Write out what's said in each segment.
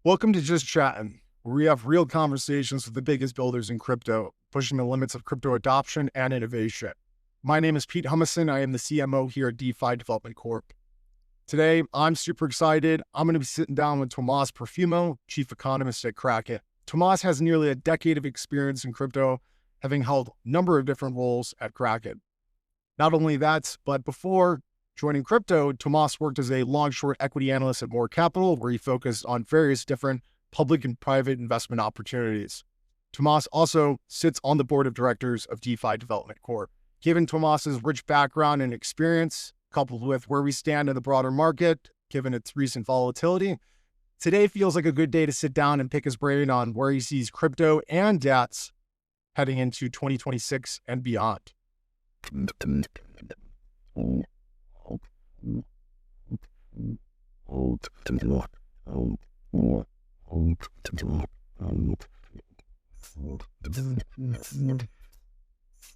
Welcome to Just Chattin, where we have real conversations with the biggest builders in crypto, pushing the limits of crypto adoption and innovation. My name is Pete Humison. I am the CMO here at DeFi Development Corp. Today, I'm super excited. I'm going to be sitting down with Thomas Perfumo, Chief Economist at Kraken. Thomas has nearly a decade of experience in crypto, having held a number of different roles at Kraken. Not only that, but before joining crypto, Tomas worked as a long-short equity analyst at More Capital, where he focused on various different public and private investment opportunities. Tomas also sits on the board of directors of DeFi Development Corp. Given Tomas's rich background and experience, coupled with where we stand in the broader market, given its recent volatility, today feels like a good day to sit down and pick his brain on where he sees crypto and DATs heading into 2026 and beyond.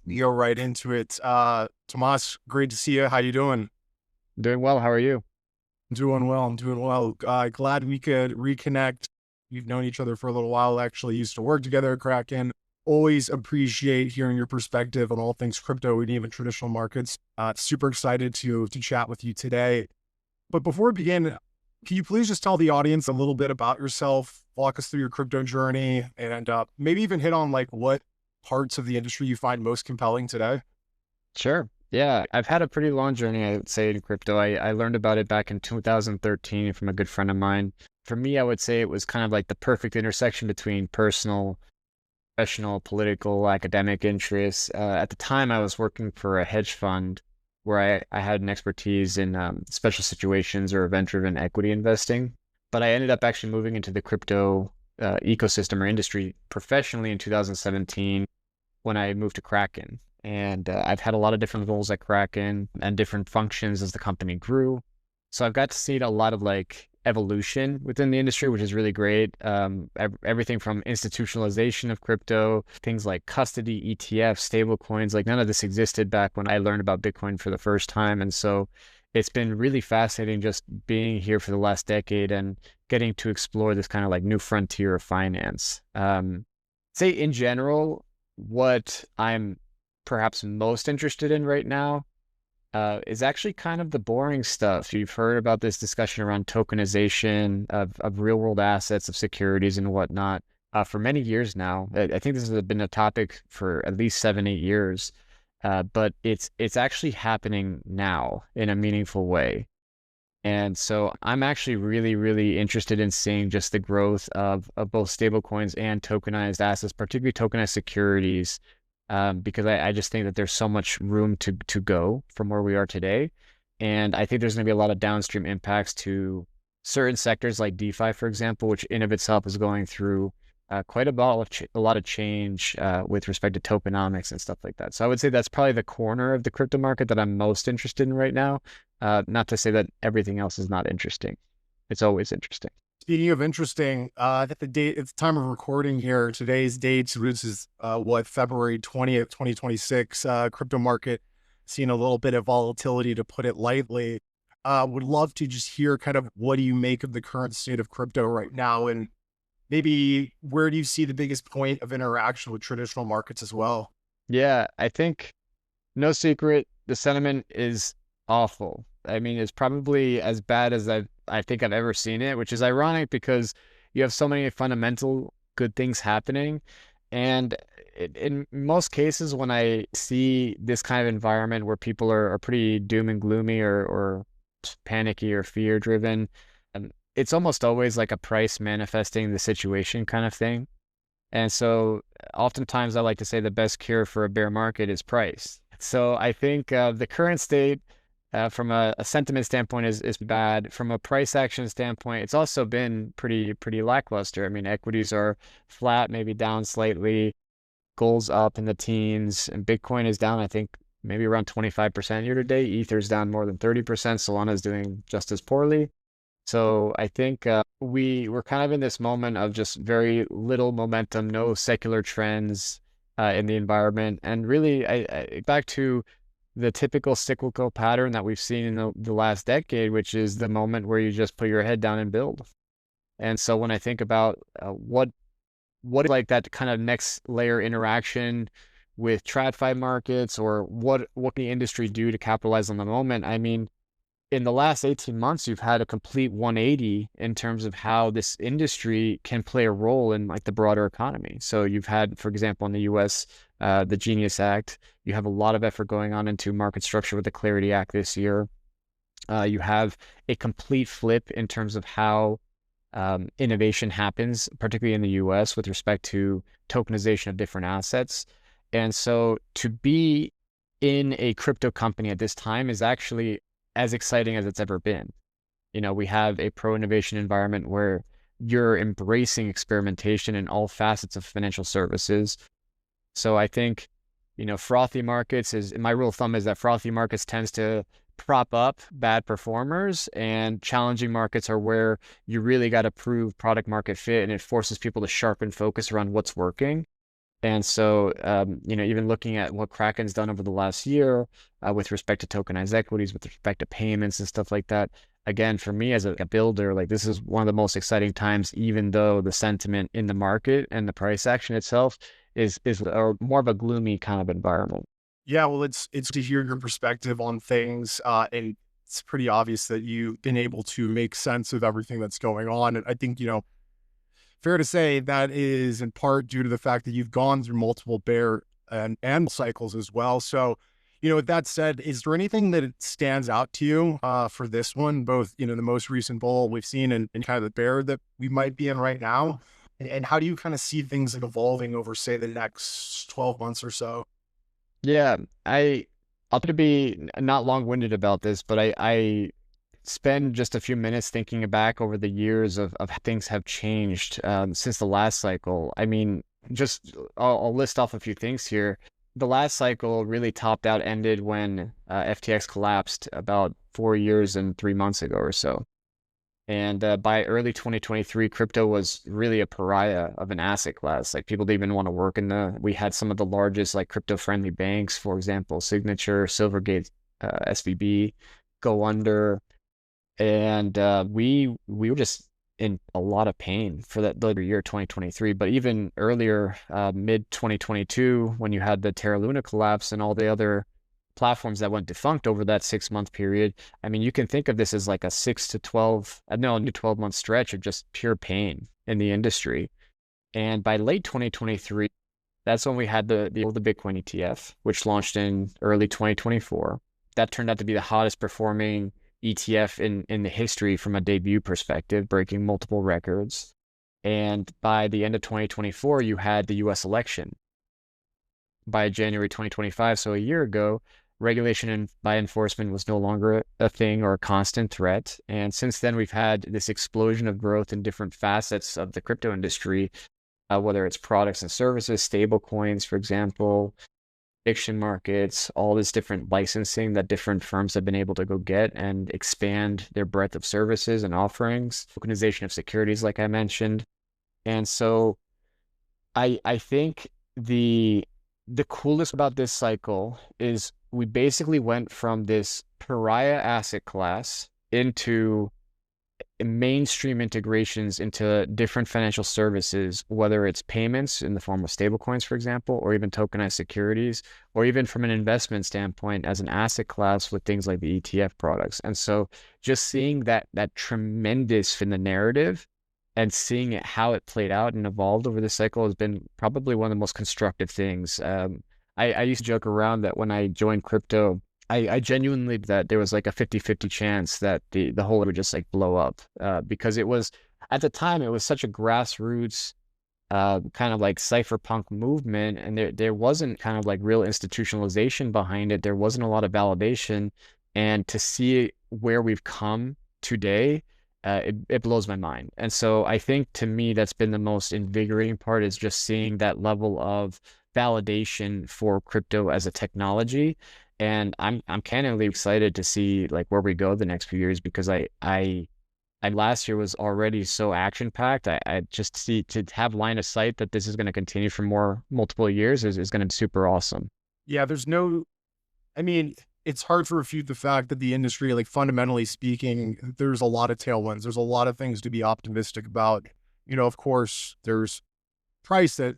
You go right into it. Tomas, great to see you. How you doing? Doing well. How are you? I'm doing well. Glad we could reconnect. We've known each other for a little while, actually used to work together at Kraken. Always appreciate hearing your perspective on all things crypto and even traditional markets. Super excited to chat with you today. But before we begin, can you please just tell the audience a little bit about yourself, walk us through your crypto journey, and maybe even hit on like what parts of the industry you find most compelling today? Sure. Yeah, I've had a pretty long journey, I would say, in crypto. I learned about it back in 2013 from a good friend of mine. For me, I would say it was kind of like the perfect intersection between personal, professional, political, academic interests. At the time, I was working for a hedge fund where I had an expertise in special situations or event-driven equity investing. But I ended up actually moving into the crypto ecosystem or industry professionally in 2017 when I moved to Kraken. And I've had a lot of different roles at Kraken and different functions as the company grew. So I've got to see a lot of like evolution within the industry, which is really great. Everything from institutionalization of crypto, things like custody, ETFs, stable coins, like none of this existed back when I learned about Bitcoin for the first time. And so it's been really fascinating just being here for the last decade and getting to explore this kind of like new frontier of finance. Say in general, what I'm perhaps most interested in right now is actually kind of the boring stuff. You've heard about this discussion around tokenization of real world assets, of securities and whatnot for many years now. I think this has been a topic for at least 7, 8 years, but it's actually happening now in a meaningful way. And so I'm actually really, really interested in seeing just the growth of both stablecoins and tokenized assets, particularly tokenized securities, because I just think that there's so much room to go from where we are today. And I think there's going to be a lot of downstream impacts to certain sectors like DeFi, for example, which in of itself is going through quite a lot of change with respect to tokenomics and stuff like that. So I would say that's probably the corner of the crypto market that I'm most interested in right now. Not to say that everything else is not interesting. It's always interesting. Speaking of interesting, at the time of recording here, today's date, which is February 20th, 2026, crypto market seeing a little bit of volatility, to put it lightly. Would love to just hear kind of what do you make of the current state of crypto right now, and maybe where do you see the biggest point of interaction with traditional markets as well? Yeah, I think no secret, the sentiment is awful. I mean, it's probably as bad as I think I've ever seen it, which is ironic because you have so many fundamental good things happening. And in most cases, when I see this kind of environment where people are pretty doom and gloomy or panicky or fear driven, it's almost always like a price manifesting the situation kind of thing. And so oftentimes I like to say the best cure for a bear market is price. So I think the current state from a sentiment standpoint is bad. From a price action standpoint, it's also been pretty lackluster. I mean, equities are flat, maybe down slightly, gold's up in the teens, and Bitcoin is down, I think, maybe around 25% year to date. Ether's down more than 30%. Solana's doing just as poorly. So I think we're kind of in this moment of just very little momentum, no secular trends in the environment. And really, back to the typical cyclical pattern that we've seen in the last decade, which is the moment where you just put your head down and build. And so when I think about what like that kind of next layer interaction with TradFi markets, or what can the industry do to capitalize on the moment? I mean, in the last 18 months, you've had a complete 180 in terms of how this industry can play a role in like the broader economy. So you've had, for example, in the US, the Genius Act. You have a lot of effort going on into market structure with the Clarity Act this year. You have a complete flip in terms of how innovation happens, particularly in the US, with respect to tokenization of different assets. And so to be in a crypto company at this time is actually as exciting as it's ever been. You know, we have a pro-innovation environment where you're embracing experimentation in all facets of financial services. So I think, you know, frothy markets is, my rule of thumb is that frothy markets tends to prop up bad performers, and challenging markets are where you really got to prove product market fit, and it forces people to sharpen focus around what's working. And so, you know, even looking at what Kraken's done over the last year with respect to tokenized equities, with respect to payments and stuff like that, again, for me as a builder, like this is one of the most exciting times, even though the sentiment in the market and the price action itself is more of a gloomy kind of environment. Yeah, well, it's to hear your perspective on things, and it's pretty obvious that you've been able to make sense of everything that's going on. And I think, fair to say that is in part due to the fact that you've gone through multiple bear and cycles as well. So, with that said, is there anything that it stands out to you for this one, both, the most recent bull we've seen and kind of the bear that we might be in right now? And how do you kind of see things like evolving over, say, the next 12 months or so? Yeah, I'll try to be not long-winded about this, but I spend just a few minutes thinking back over the years of how things have changed since the last cycle. I mean, just I'll list off a few things here. The last cycle really topped out, ended when FTX collapsed about 4 years and 3 months ago or so. And by early 2023, crypto was really a pariah of an asset class. Like people didn't even want to work in we had some of the largest like crypto-friendly banks, for example, Signature, Silvergate, SVB, go under. And we were just in a lot of pain for the year 2023. But even earlier, mid 2022, when you had the Terra Luna collapse and all the other platforms that went defunct over that 6 month period, I mean, you can think of this as like a 12-month stretch of just pure pain in the industry. And by late 2023, that's when we had the Bitcoin ETF, which launched in early 2024. That turned out to be the hottest performing ETF in the history from a debut perspective, breaking multiple records. And by the end of 2024, you had the US election. By January 2025, so a year ago, regulation and by enforcement was no longer a thing or a constant threat. And since then, we've had this explosion of growth in different facets of the crypto industry, whether it's products and services, stable coins, for example, prediction markets, all this different licensing that different firms have been able to go get and expand their breadth of services and offerings, tokenization of securities, like I mentioned. And so I think the coolest about this cycle is we basically went from this pariah asset class into mainstream integrations into different financial services, whether it's payments in the form of stablecoins, for example, or even tokenized securities, or even from an investment standpoint as an asset class with things like the ETF products. And so just seeing that tremendous in the narrative and seeing it, how it played out and evolved over the cycle has been probably one of the most constructive things. I used to joke around that when I joined crypto, I genuinely that there was like a 50-50 chance that the whole would just like blow up because it was, at the time, it was such a grassroots kind of like cypherpunk movement, and there wasn't kind of like real institutionalization behind it. There wasn't a lot of validation, and to see where we've come today, it blows my mind. And so I think to me that's been the most invigorating part, is just seeing that level of validation for crypto as a technology. And I'm candidly excited to see like where we go the next few years, because I last year was already so action packed. I just see to have line of sight that this is going to continue for multiple years is going to be super awesome. Yeah, there's no, I mean, it's hard to refute the fact that the industry, like fundamentally speaking, there's a lot of tailwinds. There's a lot of things to be optimistic about. Of course, there's price that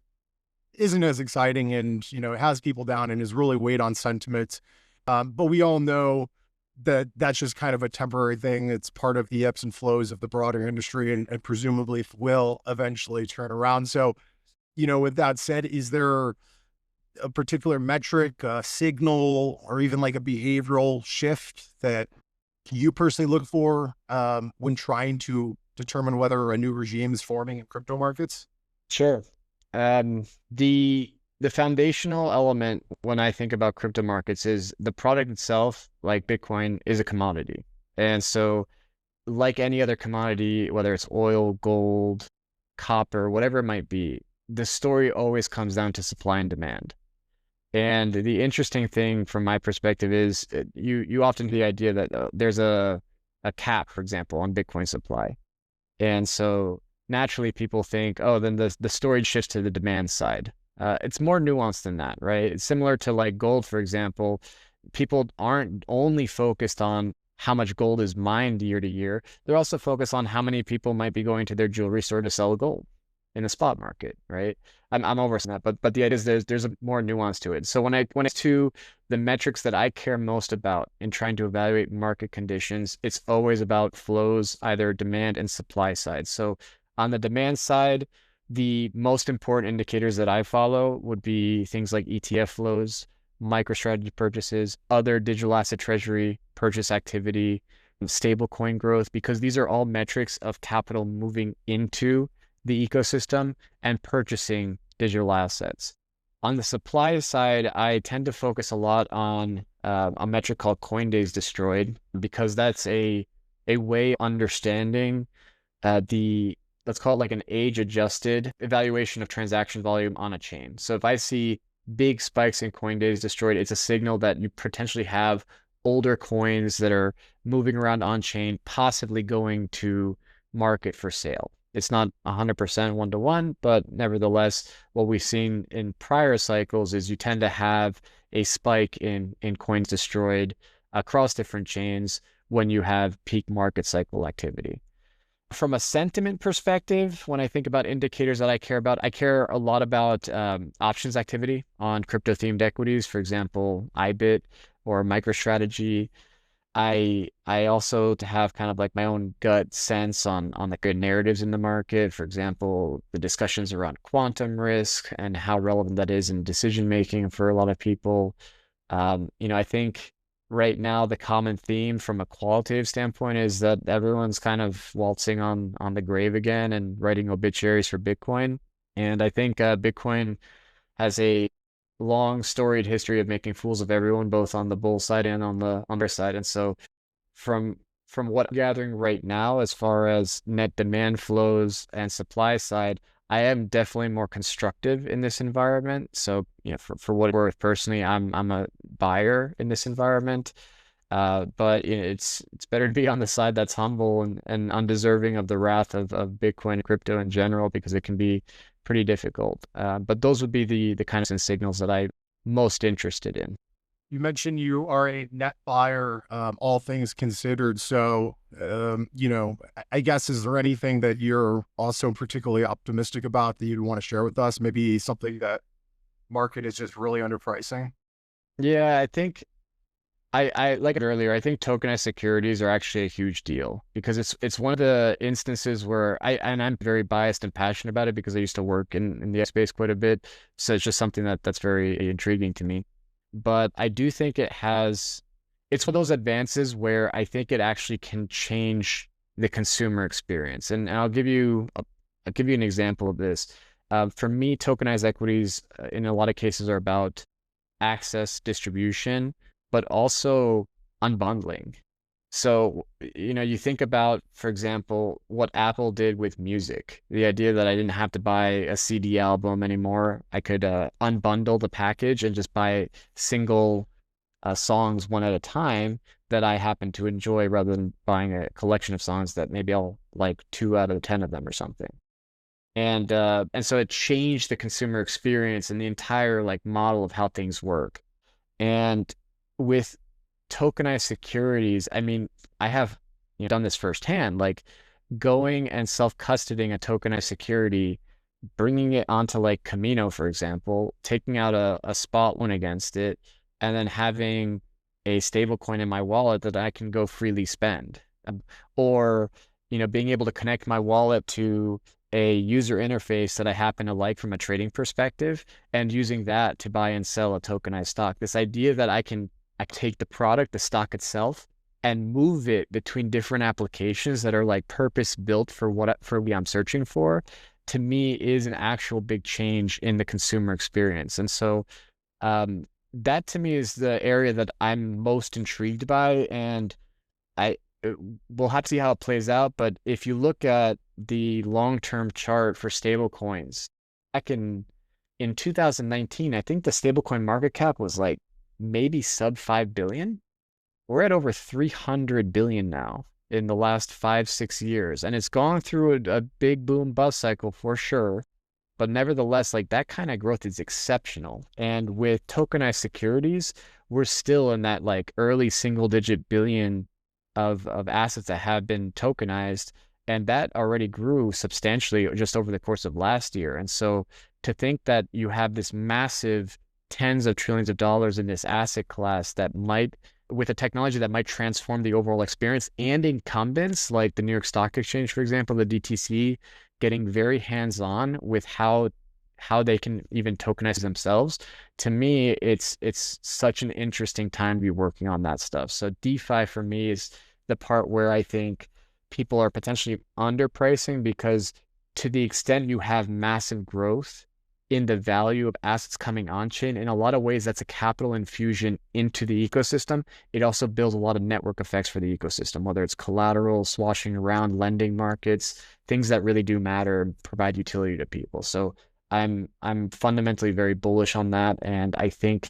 isn't as exciting and, it has people down and has really weighed on sentiment. But we all know that that's just kind of a temporary thing. It's part of the ebbs and flows of the broader industry and presumably will eventually turn around. So, with that said, is there a particular metric, a signal, or even like a behavioral shift that you personally look for when trying to determine whether a new regime is forming in crypto markets? Sure. The foundational element when I think about crypto markets is the product itself, like Bitcoin, is a commodity. And so, like any other commodity, whether it's oil, gold, copper, whatever it might be, the story always comes down to supply and demand. And the interesting thing from my perspective is you often the idea that there's a cap, for example, on Bitcoin supply. And so naturally people think, oh, then the storage shifts to the demand side. It's more nuanced than that, right? It's similar to like gold, for example. People aren't only focused on how much gold is mined year to year. They're also focused on how many people might be going to their jewelry store to sell gold in the spot market, right? I'm over that, but the idea is there's a more nuance to it. So when it's to the metrics that I care most about in trying to evaluate market conditions, it's always about flows, either demand and supply side. So on the demand side, the most important indicators that I follow would be things like ETF flows, MicroStrategy purchases, other digital asset treasury purchase activity, stablecoin growth, because these are all metrics of capital moving into the ecosystem and purchasing digital assets. On the supply side, I tend to focus a lot on a metric called coin days destroyed, because that's a way of understanding the, let's call it like an age adjusted evaluation of transaction volume on a chain. So if I see big spikes in coin days destroyed, it's a signal that you potentially have older coins that are moving around on chain, possibly going to market for sale. It's not 100% one-to-one, but nevertheless, what we've seen in prior cycles is you tend to have a spike in coins destroyed across different chains when you have peak market cycle activity. From a sentiment perspective, when I think about indicators that I care a lot about options activity on crypto-themed equities, for example, IBIT or MicroStrategy. I also to have kind of like my own gut sense on the good narratives in the market. For example, the discussions around quantum risk and how relevant that is in decision making for a lot of people. I think right now the common theme from a qualitative standpoint is that everyone's kind of waltzing on the grave again and writing obituaries for Bitcoin. And I think Bitcoin has a long storied history of making fools of everyone, both on the bull side and on the bear side. And so from what I'm gathering right now, as far as net demand flows and supply side, I am definitely more constructive in this environment. So, for what it's worth, personally, I'm a buyer in this environment. But it's better to be on the side that's humble and undeserving of the wrath of Bitcoin and crypto in general, because it can be pretty difficult. But those would be the kinds of signals that I'm most interested in. You mentioned you are a net buyer, all things considered. So, I guess, is there anything that you're also particularly optimistic about that you'd want to share with us? Maybe something that market is just really underpricing? Yeah, I think I like it earlier. I think tokenized securities are actually a huge deal, because it's one of the instances where I'm very biased and passionate about it because I used to work in the space quite a bit. So it's just something that's very intriguing to me. But I do think it's one of those advances where I think it actually can change the consumer experience. And I'll give you an example of this. For me, tokenized equities in a lot of cases are about access, distribution, but also unbundling. So, you think about, for example, what Apple did with music, the idea that I didn't have to buy a CD album anymore. I could unbundle the package and just buy single songs one at a time that I happen to enjoy, rather than buying a collection of songs that maybe I'll like 2 out of 10 of them or something. And so it changed the consumer experience and the entire like model of how things work. And with tokenized securities, I mean, I have done this firsthand, like going and self-custodying a tokenized security, bringing it onto like Camino, for example, taking out a spot loan against it, and then having a stable coin in my wallet that I can go freely spend. Or, being able to connect my wallet to a user interface that I happen to like from a trading perspective and using that to buy and sell a tokenized stock. This idea that I take the product, the stock itself, and move it between different applications that are like purpose built for what I'm searching for, to me is an actual big change in the consumer experience. And so that to me is the area that I'm most intrigued by. And we'll have to see how it plays out. But if you look at the long-term chart for stable coins, back in 2019, I think the stablecoin market cap was like maybe sub 5 billion. We're at over 300 billion now in the last 5-6 years. And it's gone through a big boom bust cycle for sure. But nevertheless, like that kind of growth is exceptional. And with tokenized securities, we're still in that like early single digit billion of assets that have been tokenized. And that already grew substantially just over the course of last year. And so to think that you have this massive tens of trillions of dollars in this asset class that might, with a technology that might transform the overall experience, and incumbents like the New York Stock Exchange, for example, the DTC, getting very hands-on with how they can even tokenize themselves. To me, it's such an interesting time to be working on that stuff. So DeFi for me is the part where I think people are potentially underpricing, because to the extent you have massive growth in the value of assets coming on chain, in a lot of ways, that's a capital infusion into the ecosystem. It also builds a lot of network effects for the ecosystem, whether it's collateral, swashing around, lending markets, things that really do matter and provide utility to people. So I'm fundamentally very bullish on that. And I think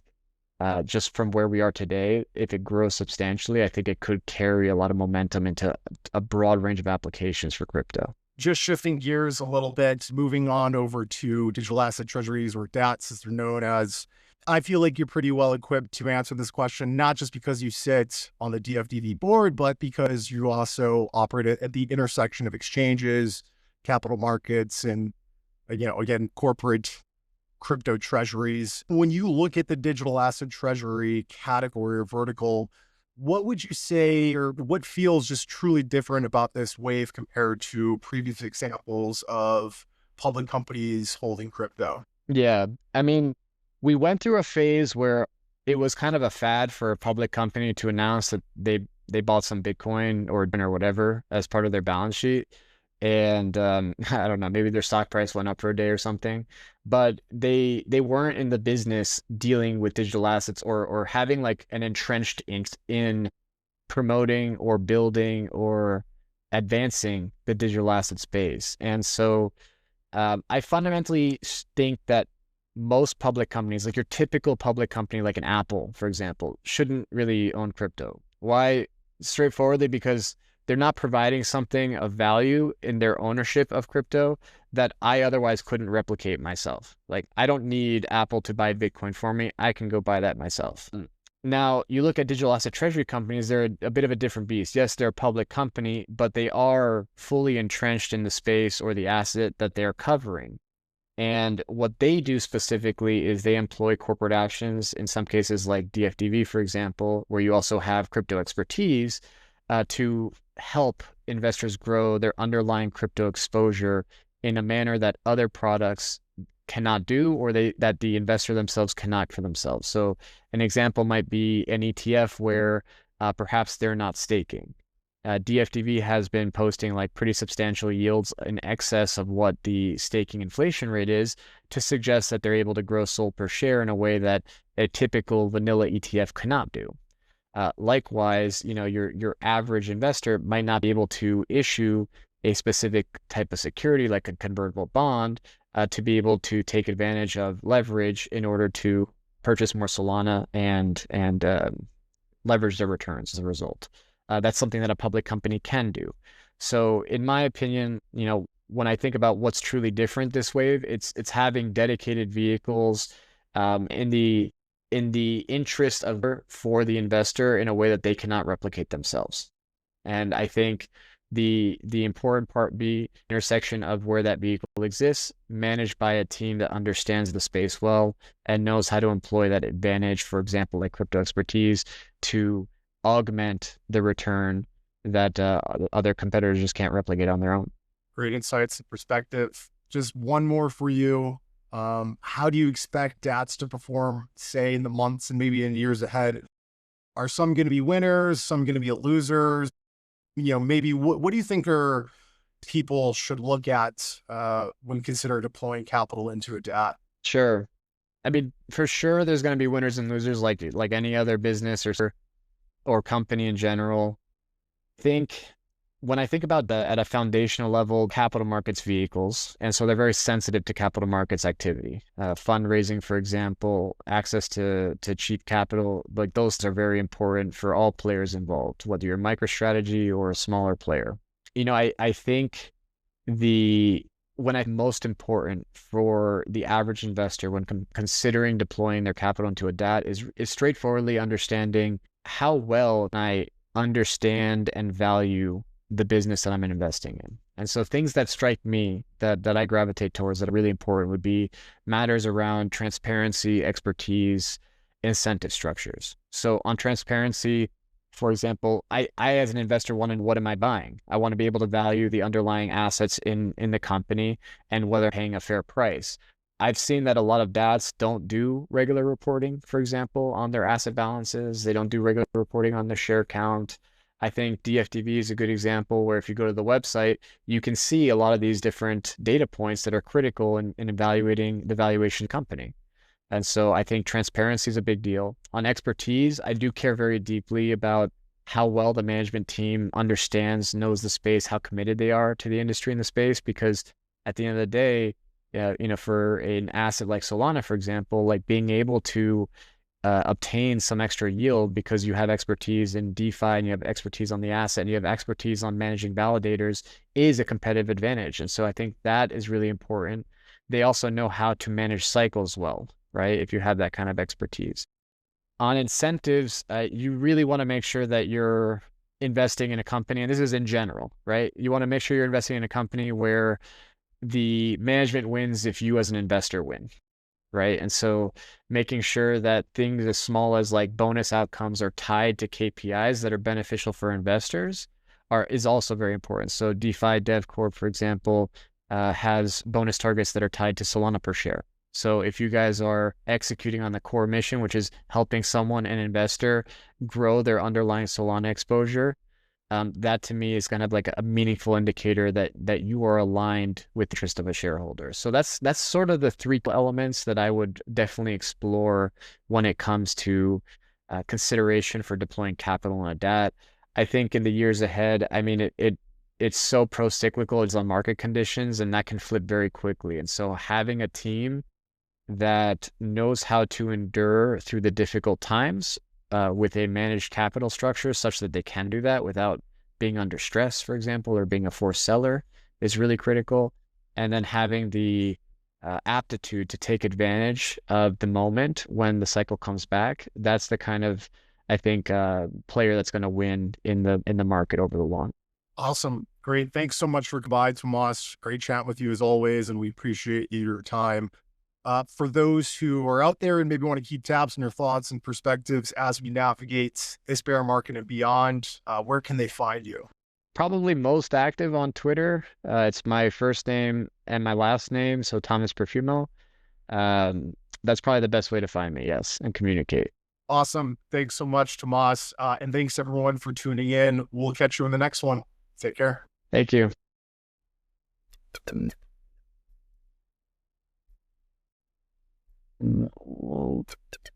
just from where we are today, if it grows substantially, I think it could carry a lot of momentum into a broad range of applications for crypto. Just shifting gears a little bit, moving on over to digital asset treasuries, or DATs as they're known as. I feel like you're pretty well equipped to answer this question, not just because you sit on the DFDV board, but because you also operate at the intersection of exchanges, capital markets, and, again, corporate crypto treasuries. When you look at the digital asset treasury category or vertical, what would you say, or what feels just truly different about this wave compared to previous examples of public companies holding crypto? Yeah, I mean, we went through a phase where it was kind of a fad for a public company to announce that they bought some Bitcoin or whatever as part of their balance sheet. And I don't know, maybe their stock price went up for a day or something, but they weren't in the business dealing with digital assets, or having like an entrenched in promoting or building or advancing the digital asset space. And so I fundamentally think that most public companies, like your typical public company, like an Apple, for example, shouldn't really own crypto. Why? Straightforwardly, because they're not providing something of value in their ownership of crypto that I otherwise couldn't replicate myself. Like, I don't need Apple to buy Bitcoin for me. I can go buy that myself. Now, you look at digital asset treasury companies, they're a bit of a different beast. Yes, they're a public company, but they are fully entrenched in the space or the asset that they're covering. And what they do specifically is they employ corporate actions, in some cases like DFDV, for example, where you also have crypto expertise to help investors grow their underlying crypto exposure in a manner that other products cannot do, or that the investor themselves cannot for themselves. So an example might be an ETF where perhaps they're not staking. DFDV has been posting like pretty substantial yields in excess of what the staking inflation rate is, to suggest that they're able to grow SOL per share in a way that a typical vanilla ETF cannot do. Likewise, your average investor might not be able to issue a specific type of security like a convertible bond to be able to take advantage of leverage in order to purchase more Solana and leverage their returns as a result. That's something that a public company can do. So in my opinion, when I think about what's truly different this wave, it's having dedicated vehicles in the in the interest of for the investor in a way that they cannot replicate themselves. And I think the important part be intersection of where that vehicle exists, managed by a team that understands the space well and knows how to employ that advantage, for example, like crypto expertise, to augment the return that other competitors just can't replicate on their own. Great insights and perspective. Just one more for you. How do you expect DATs to perform, say, in the months and maybe in years ahead? Are some going to be winners? Some going to be losers? Maybe what do you think are people should look at when consider deploying capital into a DAT? Sure. I mean, for sure, there's going to be winners and losers, like any other business or company in general. When I think about at a foundational level, capital markets vehicles, and so they're very sensitive to capital markets activity, fundraising, for example, access to cheap capital, like those are very important for all players involved, whether you're a MicroStrategy or a smaller player. I think when I most important for the average investor when considering deploying their capital into a DAT is straightforwardly understanding how well I understand and value the business that I'm investing in. And so things that strike me that I gravitate towards that are really important would be matters around transparency, expertise, incentive structures. So on transparency, for example, I as an investor want what am I buying? I want to be able to value the underlying assets in the company and whether paying a fair price. I've seen that a lot of DATs don't do regular reporting, for example, on their asset balances. They don't do regular reporting on their share count. I think DFDV is a good example where if you go to the website, you can see a lot of these different data points that are critical in evaluating the valuation company. And so I think transparency is a big deal. On expertise, I do care very deeply about how well the management team understands, knows the space, how committed they are to the industry in the space, because at the end of the day, for an asset like Solana, for example, like being able to obtain some extra yield because you have expertise in DeFi and you have expertise on the asset and you have expertise on managing validators is a competitive advantage. And so I think that is really important. They also know how to manage cycles well, right? If you have that kind of expertise. On incentives, you really want to make sure that you're investing in a company, and this is in general, right? You want to make sure you're investing in a company where the management wins if you as an investor win, right? And so making sure that things as small as like bonus outcomes are tied to KPIs that are beneficial for investors is also very important. So DeFi Dev Corp, for example, has bonus targets that are tied to Solana per share. So if you guys are executing on the core mission, which is helping someone, an investor, grow their underlying Solana exposure, that to me is kind of like a meaningful indicator that you are aligned with the interest of a shareholder. So that's sort of the three elements that I would definitely explore when it comes to consideration for deploying capital in a DAT. I think in the years ahead, I mean, it's so pro-cyclical, it's on market conditions, and that can flip very quickly. And so having a team that knows how to endure through the difficult times with a managed capital structure such that they can do that without being under stress, for example, or being a forced seller is really critical. And then having the aptitude to take advantage of the moment when the cycle comes back, that's the kind of, I think, player that's going to win in the market over the long. Awesome. Great. Thanks so much for goodbye, Tomas. Great chat with you as always, and we appreciate your time. For those who are out there and maybe want to keep tabs on your thoughts and perspectives as we navigate this bear market and beyond, where can they find you? Probably most active on Twitter. It's my first name and my last name, so Thomas Perfumo. That's probably the best way to find me, yes, and communicate. Awesome. Thanks so much, Tomas. And thanks everyone for tuning in. We'll catch you in the next one. Take care. Thank you.